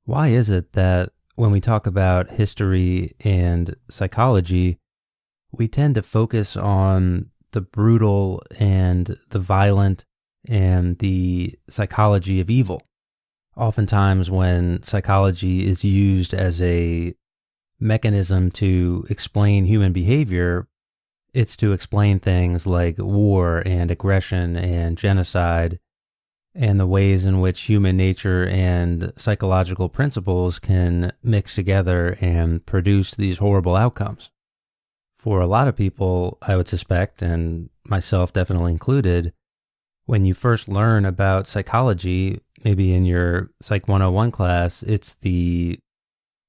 Why is it that when we talk about history and psychology, we tend to focus on the brutal and the violent and the psychology of evil? Oftentimes when psychology is used as a mechanism to explain human behavior, it's to explain things like war and aggression and genocide and the ways in which human nature and psychological principles can mix together and produce these horrible outcomes. For a lot of people, I would suspect, and myself definitely included, when you first learn about psychology, maybe in your Psych 101 class, it's the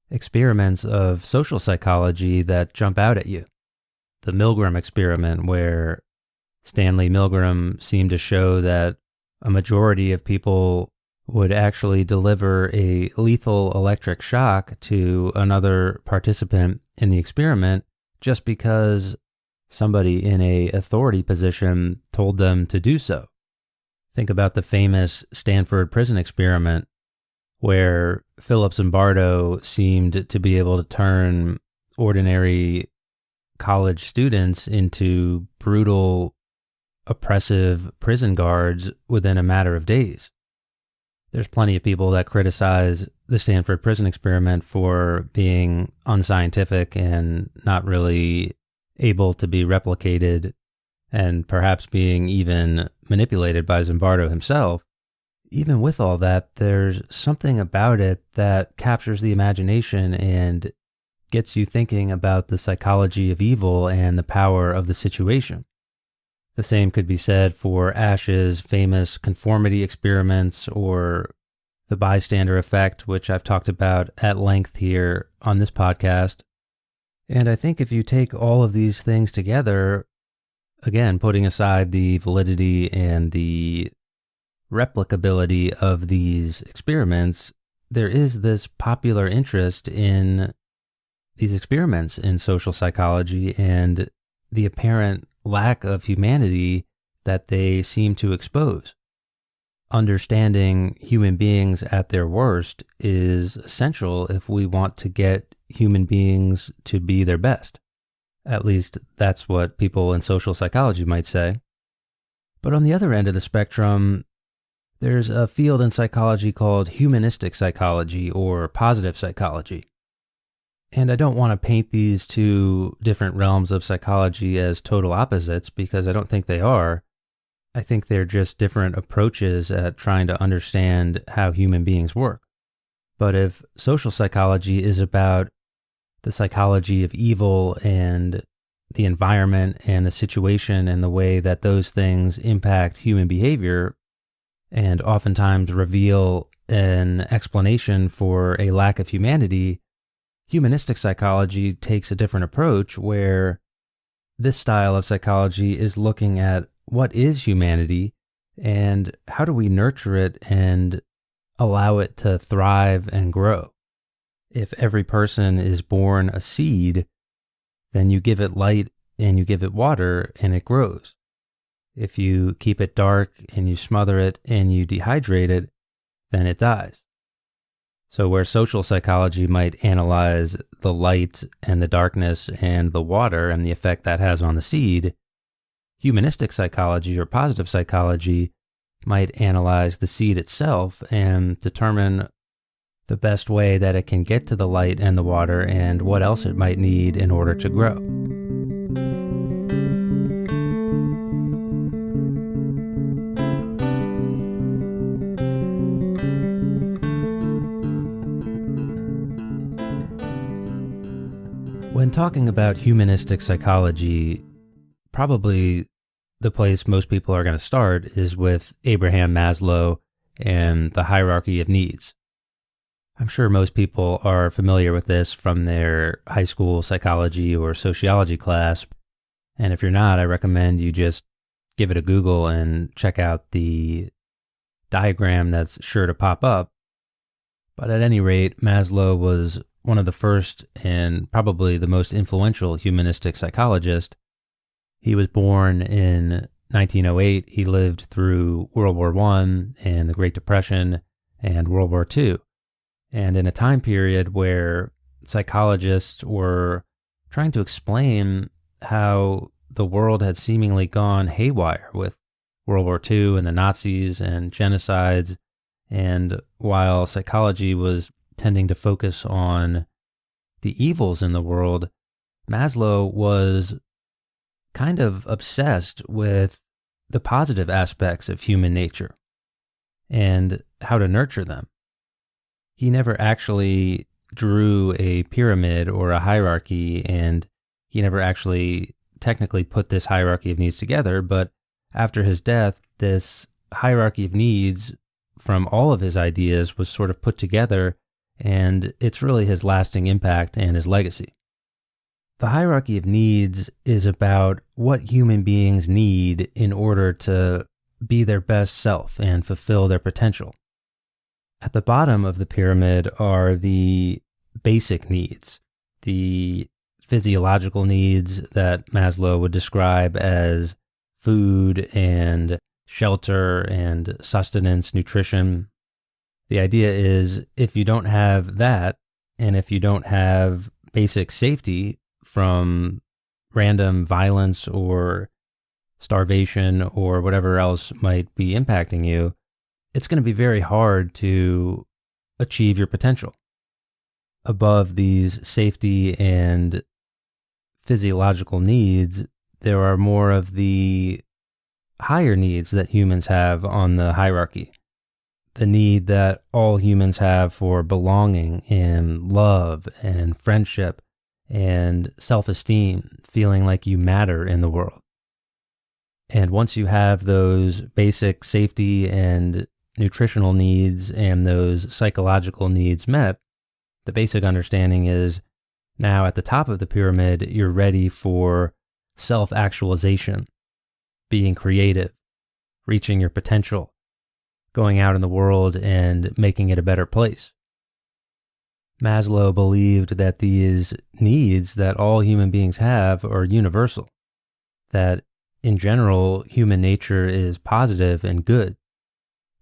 experiments of social psychology that jump out at you. The Milgram experiment, where Stanley Milgram seemed to show that a majority of people would actually deliver a lethal electric shock to another participant in the experiment just because somebody in an authority position told them to do so. Think about the famous Stanford prison experiment where Philip Zimbardo seemed to be able to turn ordinary college students into brutal, oppressive prison guards within a matter of days. There's plenty of people that criticize the Stanford prison experiment for being unscientific and not really able to be replicated and perhaps being even manipulated by Zimbardo himself. Even with all that, there's something about it that captures the imagination and gets you thinking about the psychology of evil and the power of the situation. The same could be said for Ash's famous conformity experiments or the bystander effect, which I've talked about at length here on this podcast. And I think if you take all of these things together, again, putting aside the validity and the replicability of these experiments, there is this popular interest in these experiments in social psychology and the apparent lack of humanity that they seem to expose. Understanding human beings at their worst is essential if we want to get human beings to be their best. At least that's what people in social psychology might say. But on the other end of the spectrum, there's a field in psychology called Humanistic Psychology or positive psychology. And I don't want to paint these two different realms of psychology as total opposites because I don't think they are. I think they're just different approaches at trying to understand how human beings work. But if social psychology is about the psychology of evil and the environment and the situation and the way that those things impact human behavior and oftentimes reveal an explanation for a lack of humanity, humanistic psychology takes a different approach where this style of psychology is looking at what is humanity and how do we nurture it and allow it to thrive and grow. If every person is born a seed, then you give it light and you give it water and it grows. If you keep it dark and you smother it and you dehydrate it, then it dies. So where social psychology might analyze the light and the darkness and the water and the effect that has on the seed, humanistic psychology or positive psychology might analyze the seed itself and determine the best way that it can get to the light and the water and what else it might need in order to grow. When talking about humanistic psychology, probably the place most people are going to start is with Abraham Maslow and the hierarchy of needs. I'm sure most people are familiar with this from their high school psychology or sociology class, and if you're not, I recommend you just give it a Google and check out the diagram that's sure to pop up. But at any rate, Maslow was one of the first and probably the most influential humanistic psychologists. He was born in 1908. He lived through World War I and the Great Depression and World War II. And in a time period where psychologists were trying to explain how the world had seemingly gone haywire with World War II and the Nazis and genocides, and while psychology was tending to focus on the evils in the world, Maslow was kind of obsessed with the positive aspects of human nature and how to nurture them. He never actually drew a pyramid or a hierarchy, and he never actually technically put this hierarchy of needs together, but after his death, this hierarchy of needs from all of his ideas was sort of put together, and it's really his lasting impact and his legacy. The hierarchy of needs is about what human beings need in order to be their best self and fulfill their potential. At the bottom of the pyramid are the basic needs, the physiological needs that Maslow would describe as food and shelter and sustenance, nutrition. The idea is if you don't have that, and if you don't have basic safety from random violence or starvation or whatever else might be impacting you, it's going to be very hard to achieve your potential. Above these safety and physiological needs, there are more of the higher needs that humans have on the hierarchy. The need that all humans have for belonging and love and friendship and self-esteem, feeling like you matter in the world. And once you have those basic safety and nutritional needs and those psychological needs met, the basic understanding is now at the top of the pyramid, you're ready for self-actualization, being creative, reaching your potential, going out in the world and making it a better place. Maslow believed that these needs that all human beings have are universal, that in general, human nature is positive and good.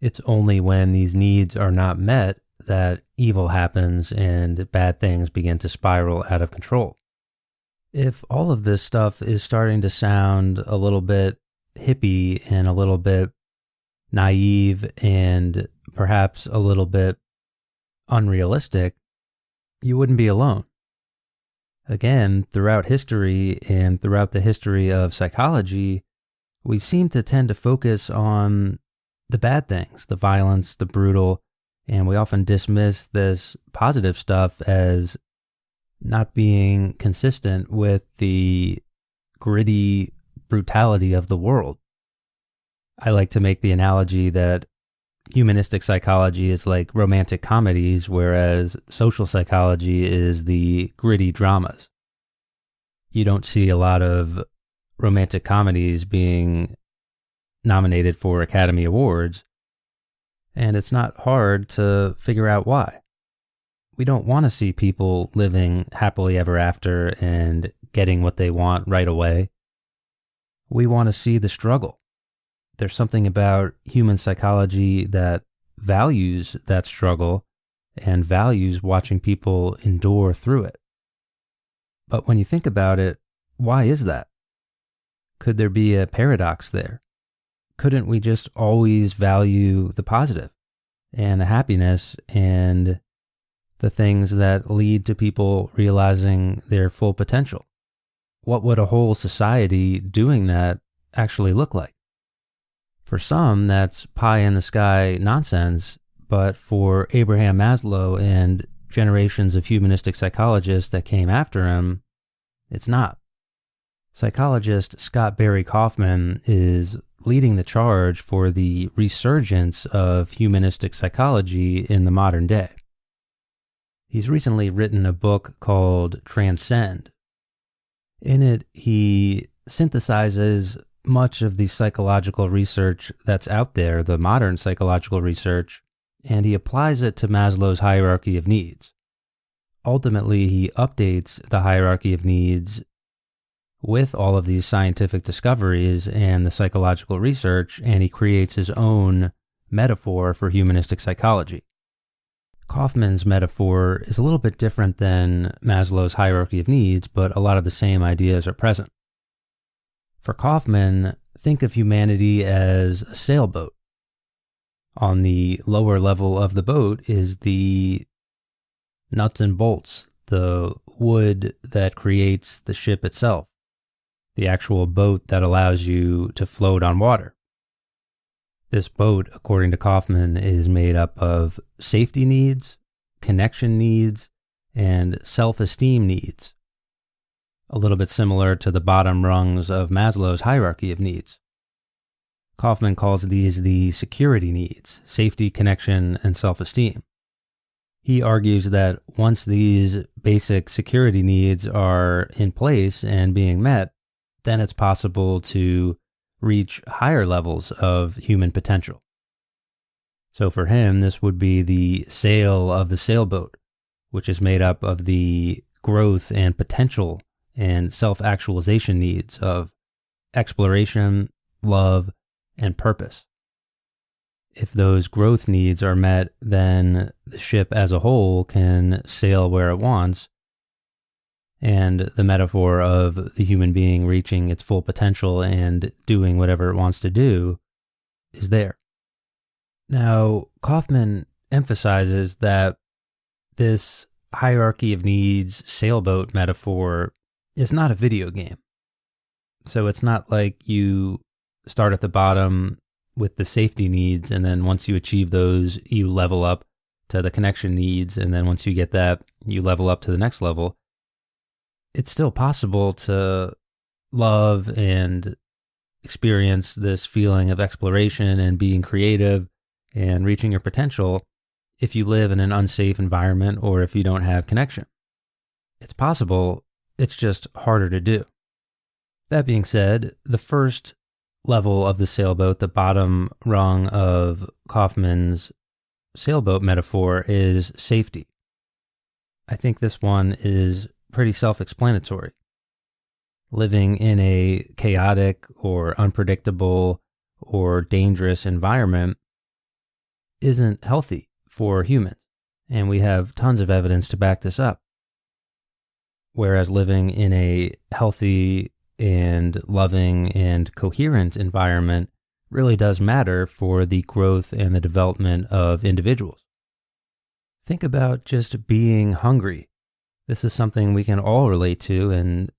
It's only when these needs are not met that evil happens and bad things begin to spiral out of control. If all of this stuff is starting to sound a little bit hippie and a little bit naive and perhaps a little bit unrealistic, you wouldn't be alone. Again, throughout history and throughout the history of psychology, we seem to tend to focus on the bad things, the violence, the brutal, and we often dismiss this positive stuff as not being consistent with the gritty brutality of the world. I like to make the analogy that humanistic psychology is like romantic comedies, whereas social psychology is the gritty dramas. You don't see a lot of romantic comedies being nominated for Academy Awards, and it's not hard to figure out why. We don't want to see people living happily ever after and getting what they want right away. We want to see the struggle. There's something about human psychology that values that struggle and values watching people endure through it. But when you think about it, why is that? Could there be a paradox there? Couldn't we just always value the positive and the happiness and the things that lead to people realizing their full potential? What would a whole society doing that actually look like? For some, that's pie-in-the-sky nonsense, but for Abraham Maslow and generations of humanistic psychologists that came after him, it's not. Psychologist Scott Barry Kaufman is leading the charge for the resurgence of humanistic psychology in the modern day. He's recently written a book called Transcend. In it, he synthesizes much of the psychological research that's out there, the modern psychological research, and he applies it to Maslow's hierarchy of needs. Ultimately, he updates the hierarchy of needs with all of these scientific discoveries and the psychological research, and he creates his own metaphor for humanistic psychology. Kaufman's metaphor is a little bit different than Maslow's hierarchy of needs, but a lot of the same ideas are present. For Kaufman, think of humanity as a sailboat. On the lower level of the boat is the nuts and bolts, the wood that creates the ship itself, the actual boat that allows you to float on water. This boat, according to Kaufman, is made up of safety needs, connection needs, and self-esteem needs, a little bit similar to the bottom rungs of Maslow's hierarchy of needs. Kaufman calls these the security needs: safety, connection, and self-esteem. He argues that once these basic security needs are in place and being met, then it's possible to reach higher levels of human potential. So for him, this would be the sail of the sailboat, which is made up of the growth and potential and self-actualization needs of exploration, love, and purpose. If those growth needs are met, then the ship as a whole can sail where it wants, and the metaphor of the human being reaching its full potential and doing whatever it wants to do is there. Now, Kaufman emphasizes that this hierarchy of needs sailboat metaphor is not a video game. So it's not like you start at the bottom with the safety needs, and then once you achieve those, you level up to the connection needs, and then once you get that, you level up to the next level. It's still possible to love and experience this feeling of exploration and being creative and reaching your potential if you live in an unsafe environment or if you don't have connection. It's possible, it's just harder to do. That being said, the first level of the sailboat, the bottom rung of Kaufman's sailboat metaphor, is safety. I think this one is pretty self-explanatory. Living in a chaotic or unpredictable or dangerous environment isn't healthy for humans, and we have tons of evidence to back this up. Whereas living in a healthy and loving and coherent environment really does matter for the growth and the development of individuals. Think about just being hungry. This is something we can all relate to, and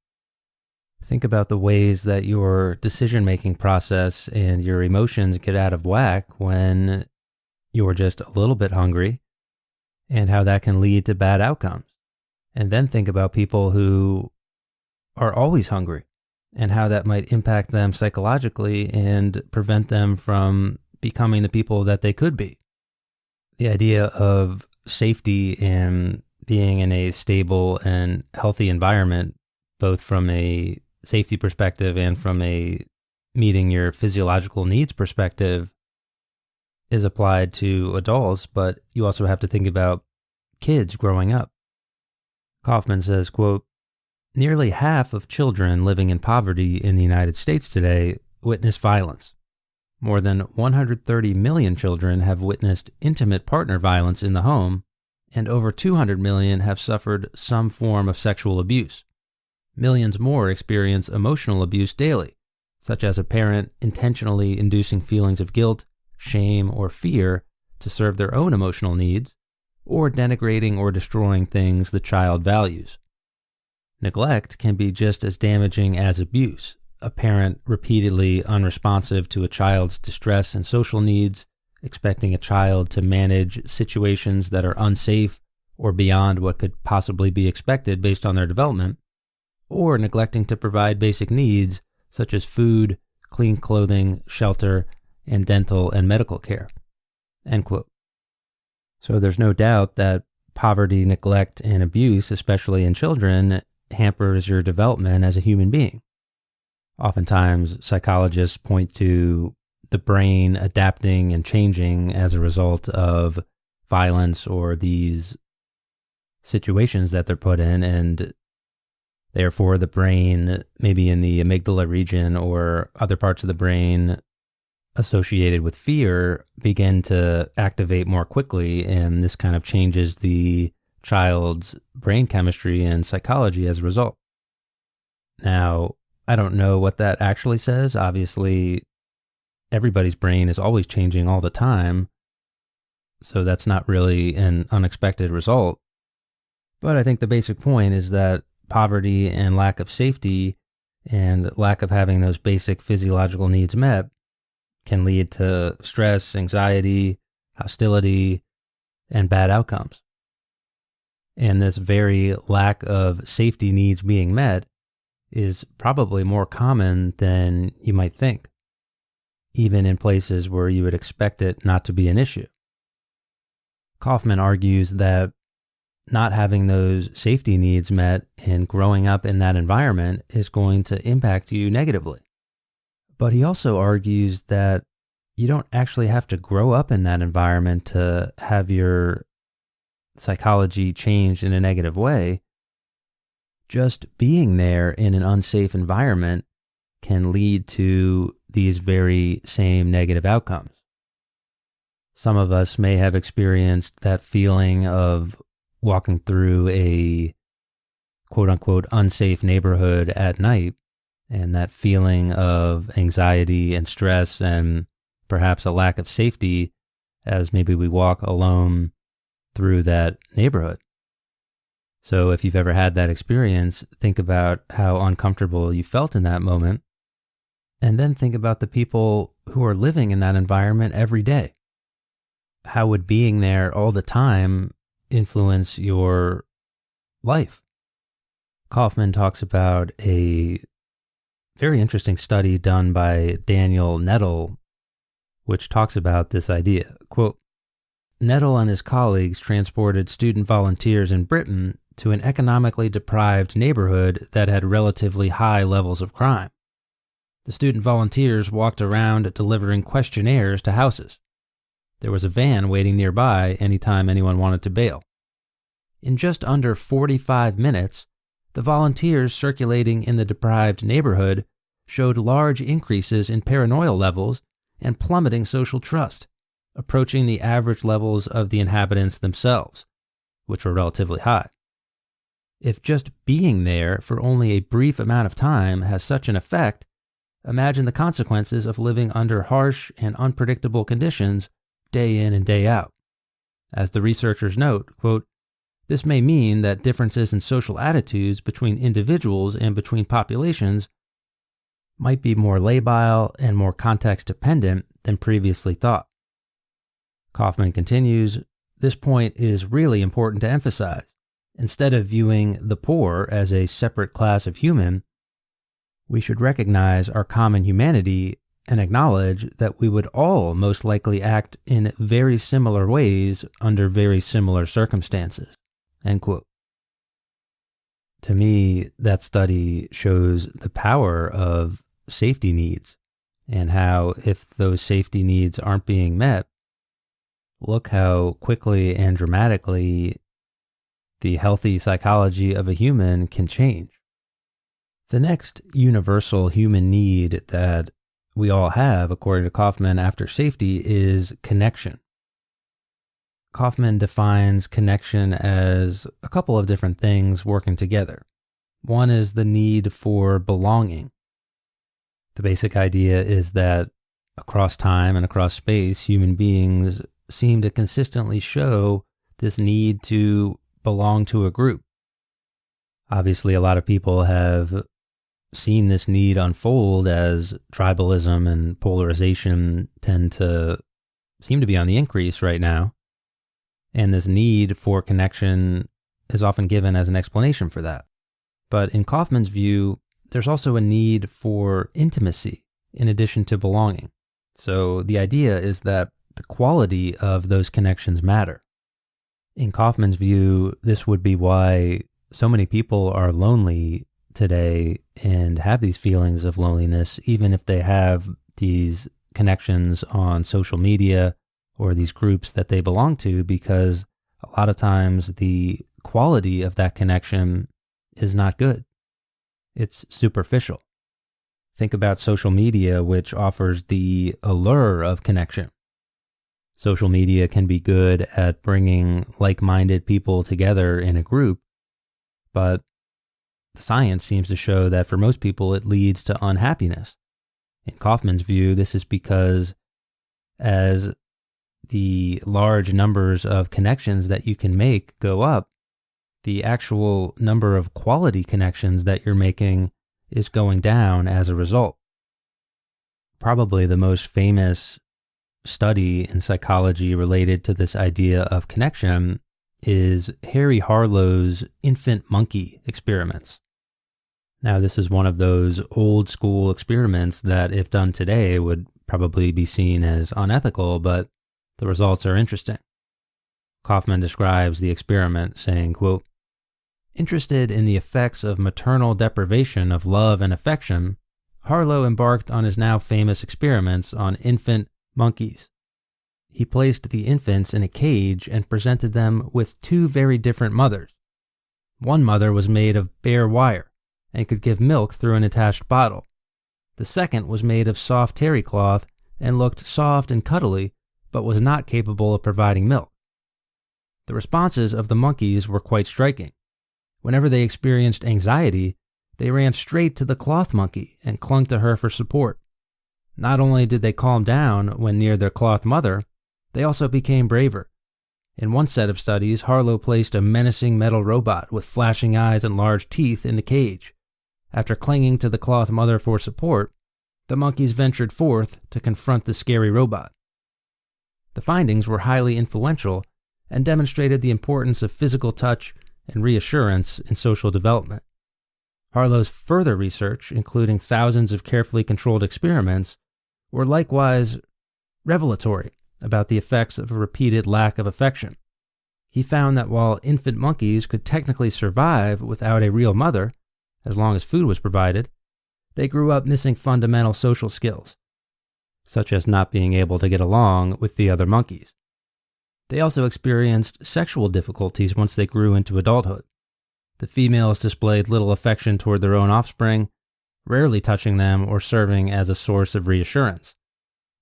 think about the ways that your decision-making process and your emotions get out of whack when you're just a little bit hungry, and how that can lead to bad outcomes. And then think about people who are always hungry, and how that might impact them psychologically and prevent them from becoming the people that they could be. The idea of safety and being in a stable and healthy environment, both from a safety perspective and from a meeting your physiological needs perspective, is applied to adults, but you also have to think about kids growing up. Kaufman says, quote, "Nearly half of children living in poverty in the United States today witness violence. More than 130 million children have witnessed intimate partner violence in the home, and over 200 million have suffered some form of sexual abuse. Millions more experience emotional abuse daily, such as a parent intentionally inducing feelings of guilt, shame, or fear to serve their own emotional needs, or denigrating or destroying things the child values. Neglect can be just as damaging as abuse. A parent repeatedly unresponsive to a child's distress and social needs, expecting a child to manage situations that are unsafe or beyond what could possibly be expected based on their development, or neglecting to provide basic needs such as food, clean clothing, shelter, and dental and medical care." End quote. So there's no doubt that poverty, neglect, and abuse, especially in children, hampers your development as a human being. Oftentimes, psychologists point to the brain adapting and changing as a result of violence or these situations that they're put in, and therefore the brain, maybe in the amygdala region or other parts of the brain, associated with fear begin to activate more quickly, and this kind of changes the child's brain chemistry and psychology as a result. Now, I don't know what that actually says. Obviously, everybody's brain is always changing all the time, so that's not really an unexpected result. But I think the basic point is that poverty and lack of safety and lack of having those basic physiological needs met can lead to stress, anxiety, hostility, and bad outcomes. And this very lack of safety needs being met is probably more common than you might think, even in places where you would expect it not to be an issue. Kaufman argues that not having those safety needs met and growing up in that environment is going to impact you negatively. But he also argues that you don't actually have to grow up in that environment to have your psychology changed in a negative way. Just being there in an unsafe environment can lead to these very same negative outcomes. Some of us may have experienced that feeling of walking through a quote-unquote unsafe neighborhood at night, and that feeling of anxiety and stress and perhaps a lack of safety as maybe we walk alone through that neighborhood. So if you've ever had that experience, think about how uncomfortable you felt in that moment, and then think about the people who are living in that environment every day. How would being there all the time influence your life? Kaufman talks about a very interesting study done by Daniel Nettle, which talks about this idea. Quote, Nettle and his colleagues transported student volunteers in Britain to an economically deprived neighborhood that had relatively high levels of crime. The student volunteers walked around delivering questionnaires to houses. There was a van waiting nearby anytime anyone wanted to bail. In just under 45 minutes, the volunteers circulating in the deprived neighborhood showed large increases in paranoia levels and plummeting social trust, approaching the average levels of the inhabitants themselves, which were relatively high. If just being there for only a brief amount of time has such an effect, imagine the consequences of living under harsh and unpredictable conditions day in and day out. As the researchers note, quote, this may mean that differences in social attitudes between individuals and between populations might be more labile and more context-dependent than previously thought. Kaufman continues, this point is really important to emphasize. Instead of viewing the poor as a separate class of human, we should recognize our common humanity and acknowledge that we would all most likely act in very similar ways under very similar circumstances. End quote. To me, that study shows the power of safety needs and how if those safety needs aren't being met, look how quickly and dramatically the healthy psychology of a human can change. The next universal human need that we all have, according to Kaufman, after safety is connection. Kaufman defines connection as a couple of different things working together. One is the need for belonging. The basic idea is that across time and across space, human beings seem to consistently show this need to belong to a group. Obviously, a lot of people have seen this need unfold as tribalism and polarization tend to seem to be on the increase right now. And this need for connection is often given as an explanation for that. But in Kaufman's view, there's also a need for intimacy in addition to belonging. So the idea is that the quality of those connections matter. In Kaufman's view, this would be why so many people are lonely today and have these feelings of loneliness, even if they have these connections on social media or these groups that they belong to, because a lot of times the quality of that connection is not good. It's superficial. Think about social media, which offers the allure of connection. Social media can be good at bringing like-minded people together in a group, but the science seems to show that for most people it leads to unhappiness. In Kaufman's view, this is because as the large numbers of connections that you can make go up, the actual number of quality connections that you're making is going down as a result. Probably the most famous study in psychology related to this idea of connection is Harry Harlow's infant monkey experiments. Now, this is one of those old school experiments that, if done today, would probably be seen as unethical, but the results are interesting. Kaufman describes the experiment saying, quote, "Interested in the effects of maternal deprivation of love and affection, Harlow embarked on his now famous experiments on infant monkeys. He placed the infants in a cage and presented them with two very different mothers. One mother was made of bare wire and could give milk through an attached bottle. The second was made of soft terry cloth and looked soft and cuddly, but was not capable of providing milk. The responses of the monkeys were quite striking. Whenever they experienced anxiety, they ran straight to the cloth monkey and clung to her for support. Not only did they calm down when near their cloth mother, they also became braver. In one set of studies, Harlow placed a menacing metal robot with flashing eyes and large teeth in the cage. After clinging to the cloth mother for support, the monkeys ventured forth to confront the scary robot. The findings were highly influential and demonstrated the importance of physical touch and reassurance in social development. Harlow's further research, including thousands of carefully controlled experiments, were likewise revelatory about the effects of a repeated lack of affection. He found that while infant monkeys could technically survive without a real mother, as long as food was provided, they grew up missing fundamental social skills, such as not being able to get along with the other monkeys. They also experienced sexual difficulties once they grew into adulthood. The females displayed little affection toward their own offspring, rarely touching them or serving as a source of reassurance.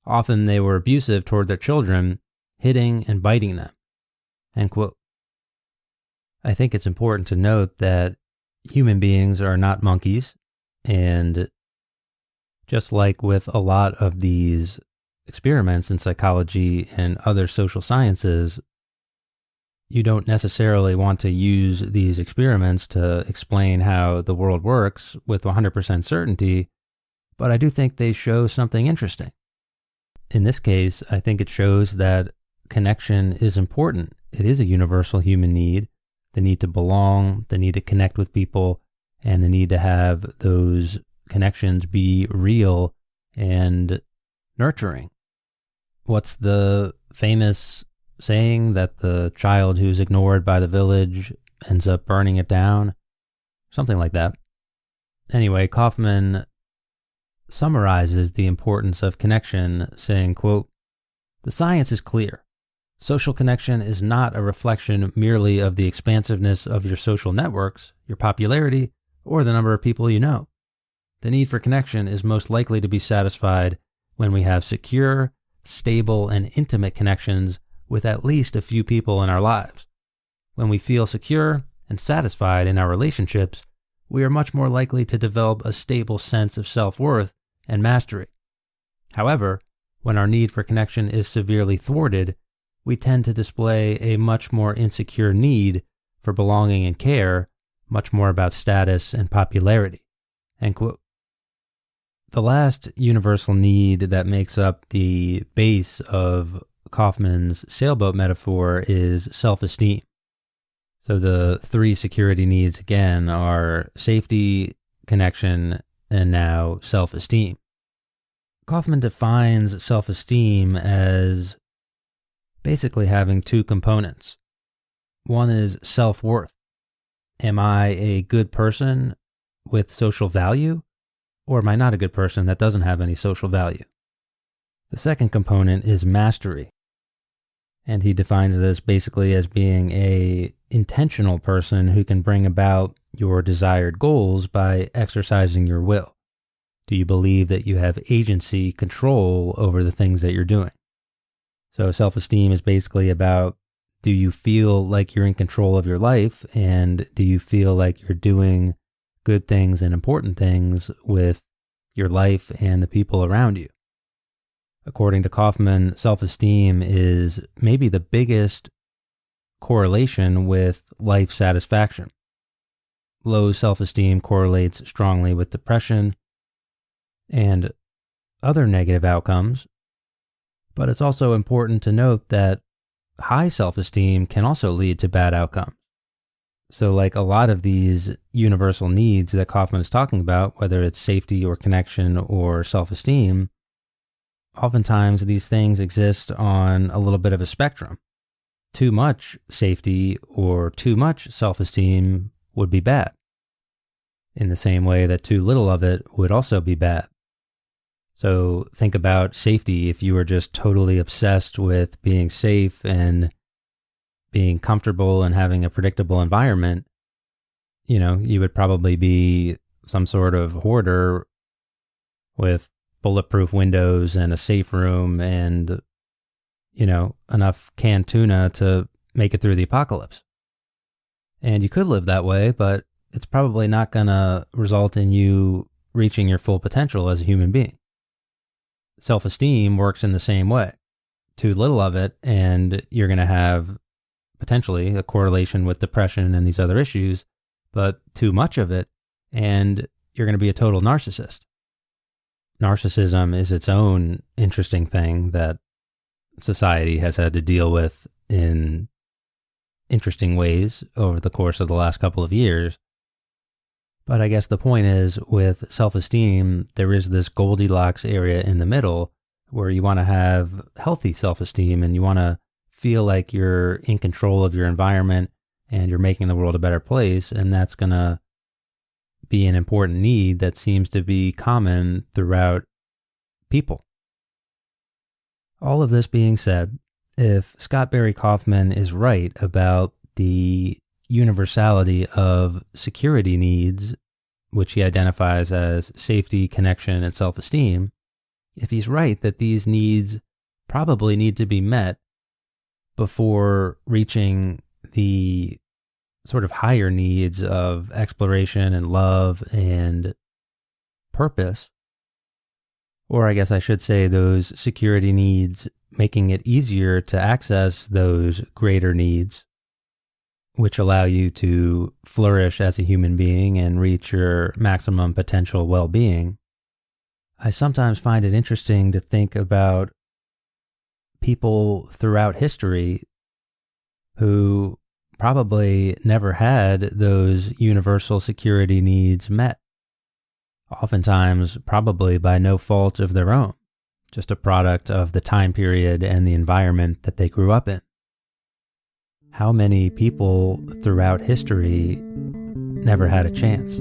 Often they were abusive toward their children, hitting and biting them." End quote. I think it's important to note that human beings are not monkeys, and just like with a lot of these experiments in psychology and other social sciences, you don't necessarily want to use these experiments to explain how the world works with 100% certainty, but I do think they show something interesting. In this case, I think it shows that connection is important. It is a universal human need, the need to belong, the need to connect with people, and the need to have those connections be real and nurturing. What's the famous saying that the child who's ignored by the village ends up burning it down? Something like that. Anyway, Kaufman summarizes the importance of connection, saying, quote, "The science is clear. Social connection is not a reflection merely of the expansiveness of your social networks, your popularity, or the number of people you know. The need for connection is most likely to be satisfied when we have secure, stable, and intimate connections with at least a few people in our lives. When we feel secure and satisfied in our relationships, we are much more likely to develop a stable sense of self-worth and mastery. However, when our need for connection is severely thwarted, we tend to display a much more insecure need for belonging and care, much more about status and popularity." End quote. The last universal need that makes up the base of Kaufman's sailboat metaphor is self-esteem. So the three security needs again are safety, connection, and now self-esteem. Kaufman defines self-esteem as basically having two components. One is self-worth. Am I a good person with social value, or am I not a good person that doesn't have any social value? The second component is mastery. And he defines this basically as being a intentional person who can bring about your desired goals by exercising your will. Do you believe that you have agency, control over the things that you're doing? So self-esteem is basically about, do you feel like you're in control of your life, and do you feel like you're doing good things and important things with your life and the people around you? According to Kaufman, self-esteem is maybe the biggest correlation with life satisfaction. Low self-esteem correlates strongly with depression and other negative outcomes, but it's also important to note that high self-esteem can also lead to bad outcomes. So like a lot of these universal needs that Kaufman is talking about, whether it's safety or connection or self-esteem, oftentimes these things exist on a little bit of a spectrum. Too much safety or too much self-esteem would be bad, in the same way that too little of it would also be bad. So think about safety. If you were just totally obsessed with being safe and being comfortable and having a predictable environment, you would probably be some sort of hoarder with bulletproof windows and a safe room and, enough canned tuna to make it through the apocalypse. And you could live that way, but it's probably not going to result in you reaching your full potential as a human being. Self-esteem works in the same way. Too little of it, and you're going to have potentially a correlation with depression and these other issues, but too much of it, and you're going to be a total narcissist. Narcissism is its own interesting thing that society has had to deal with in interesting ways over the course of the last couple of years. But I guess the point is, with self-esteem, there is this Goldilocks area in the middle where you want to have healthy self-esteem and you want to feel like you're in control of your environment and you're making the world a better place. And that's going to be an important need that seems to be common throughout people. All of this being said, if Scott Barry Kaufman is right about the universality of security needs, which he identifies as safety, connection, and self-esteem, if he's right that these needs probably need to be met before reaching the sort of higher needs of exploration and love and purpose, or I guess I should say those security needs, making it easier to access those greater needs, which allow you to flourish as a human being and reach your maximum potential well-being. I sometimes find it interesting to think about people throughout history who probably never had those universal security needs met. Oftentimes, probably by no fault of their own, just a product of the time period and the environment that they grew up in. How many people throughout history never had a chance?